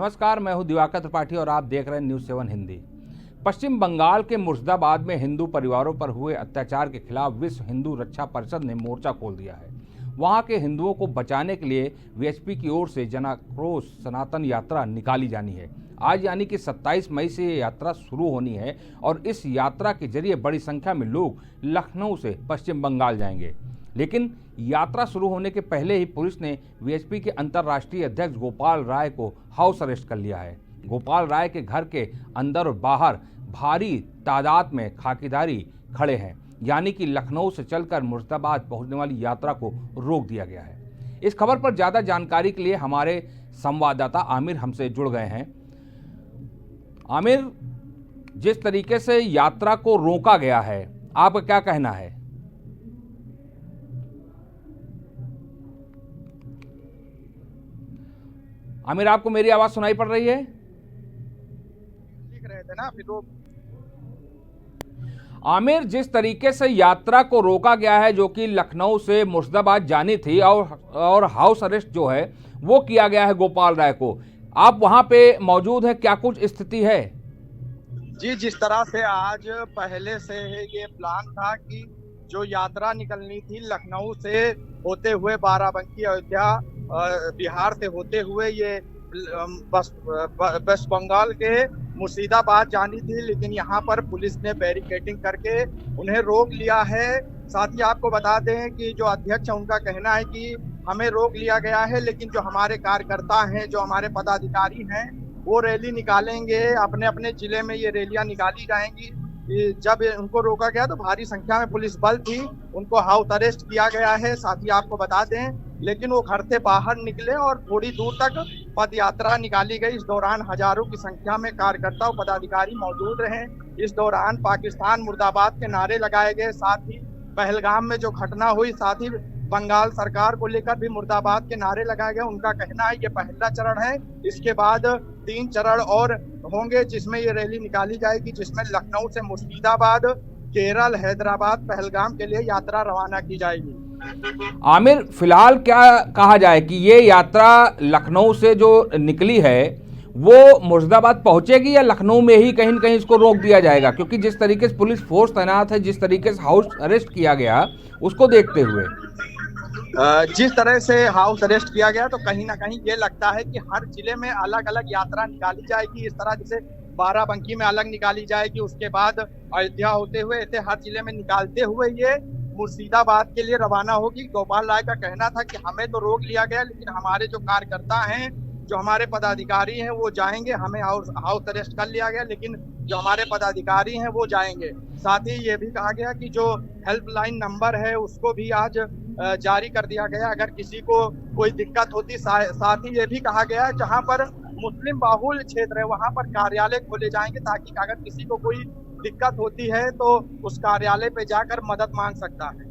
नमस्कार, मैं हूं दिवाकर त्रिपाठी और आप देख रहे हैं न्यूज़ 7 हिंदी। पश्चिम बंगाल के मुर्शिदाबाद में हिंदू परिवारों पर हुए अत्याचार के खिलाफ विश्व हिंदू रक्षा परिषद ने मोर्चा खोल दिया है। वहां के हिंदुओं को बचाने के लिए वीएचपी की ओर से जनाक्रोश सनातन यात्रा निकाली जानी है। आज यानी कि 27 मई से ये यात्रा शुरू होनी है और इस यात्रा के जरिए बड़ी संख्या में लोग लखनऊ से पश्चिम बंगाल जाएंगे। लेकिन यात्रा शुरू होने के पहले ही पुलिस ने वीएचपी के अंतर्राष्ट्रीय अध्यक्ष गोपाल राय को हाउस अरेस्ट कर लिया है। गोपाल राय के घर के अंदर और बाहर भारी तादाद में खाकीधारी खड़े हैं, यानी कि लखनऊ से चलकर मुर्शिदाबाद पहुंचने वाली यात्रा को रोक दिया गया है। इस खबर पर ज़्यादा जानकारी के लिए हमारे संवाददाता आमिर हमसे जुड़ गए हैं। आमिर, जिस तरीके से यात्रा को रोका गया है, आपका क्या कहना है? आमिर, आपको मेरी आवाज सुनाई पड़ रही है? लिख रहे थे ना अभी तो। आमिर, जिस तरीके से यात्रा को रोका गया है, जो कि लखनऊ से मुर्शिदाबाद जानी थी, और हाउस अरेस्ट जो है वो किया गया है गोपाल राय को, आप वहां पे मौजूद हैं, क्या कुछ स्थिति है? जी, जिस तरह से आज पहले से ये प्लान था कि जो यात्रा निकलनी थी लखनऊ से होते हुए बाराबंकी अयोध्या बिहार से होते हुए ये वेस्ट बंगाल के मुर्शिदाबाद जानी थी, लेकिन यहाँ पर पुलिस ने बैरिकेडिंग करके उन्हें रोक लिया है। साथ ही आपको बता दें कि जो अध्यक्ष है उनका कहना है कि हमें रोक लिया गया है, लेकिन जो हमारे कार्यकर्ता हैं, जो हमारे पदाधिकारी हैं, वो रैली निकालेंगे। अपने अपने जिले में ये रैलियां निकाली जाएंगी। जब उनको रोका गया तो भारी संख्या में पुलिस बल थी, उनको हाउस अरेस्ट किया गया है। साथ ही आपको बता दें, लेकिन वो घर से बाहर निकले और थोड़ी दूर तक पद यात्रा निकाली गई। इस दौरान हजारों की संख्या में कार्यकर्ता और पदाधिकारी मौजूद रहे। इस दौरान पाकिस्तान मुर्दाबाद के नारे लगाए गए। साथ ही पहलगाम में जो घटना हुई, साथ ही बंगाल सरकार को लेकर भी मुर्दाबाद के नारे लगाए गए। उनका कहना है ये पहला चरण है, इसके बाद 3 चरण और होंगे जिसमें ये रैली निकाली जाएगी, जिसमें लखनऊ से मुर्शिदाबाद, केरल, हैदराबाद, पहलगाम के लिए यात्रा रवाना की जाएगी। आमिर, फिलहाल क्या कहा जाए कि ये यात्रा लखनऊ से जो निकली है वो मुर्शिदाबाद पहुंचेगी या लखनऊ में ही कहीं न कहीं इसको रोक दिया जाएगा? क्योंकि जिस तरीके से पुलिस फोर्स तैनात है, जिस तरीके से हाउस अरेस्ट किया गया, उसको देखते हुए जिस तरह से हाउस अरेस्ट किया गया, तो कहीं ना कहीं ये लगता है कि हर जिले में अलग अलग यात्रा निकाली जाएगी। इस तरह जैसे बाराबंकी में अलग निकाली जाएगी, उसके बाद अयोध्या होते हुए ऐसे हर जिले में निकालते हुए ये मुर्शिदाबाद के लिए रवाना होगी। गोपाल राय का कहना था कि हमें तो रोक लिया गया, लेकिन हमारे जो कार्यकर्ता हैं, जो हमारे पदाधिकारी हैं, वो जाएंगे। हमें हाउस अरेस्ट कर लिया गया, लेकिन जो हमारे पदाधिकारी हैं वो जाएंगे। साथ ही ये भी कहा गया कि जो हेल्पलाइन नंबर है उसको भी आज जारी कर दिया गया, अगर किसी को कोई दिक्कत होती। साथ ही ये भी कहा गया है जहां पर मुस्लिम बाहुल्य क्षेत्र है वहां पर कार्यालय खोले जाएंगे, ताकि अगर किसी को कोई दिक्कत होती है तो उस कार्यालय पे जाकर मदद मांग सकता है।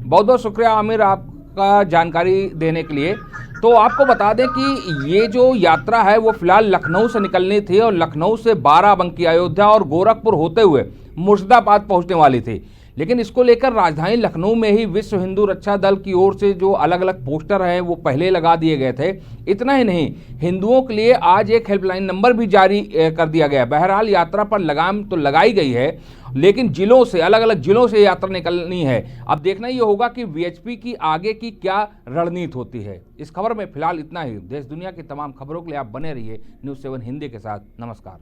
बहुत बहुत शुक्रिया आमिर, आपका जानकारी देने के लिए। तो आपको बता दें कि ये जो यात्रा है वो फिलहाल लखनऊ से निकलनी थी और लखनऊ से बाराबंकी, अयोध्या और गोरखपुर होते हुए मुर्शिदाबाद पहुंचने वाली थी। लेकिन इसको लेकर राजधानी लखनऊ में ही विश्व हिंदू रक्षा दल की ओर से जो अलग अलग पोस्टर हैं वो पहले लगा दिए गए थे। इतना ही नहीं, हिंदुओं के लिए आज एक हेल्पलाइन नंबर भी जारी कर दिया गया। बहरहाल यात्रा पर लगाम तो लगाई गई है, लेकिन जिलों से, अलग अलग जिलों से यात्रा निकलनी है। अब देखना ये होगा कि वीएचपी की आगे की क्या रणनीति होती है। इस खबर में फिलहाल इतना ही। देश दुनिया की तमाम खबरों के लिए आप बने रहिए न्यूज़ 7 हिंदी के साथ। नमस्कार।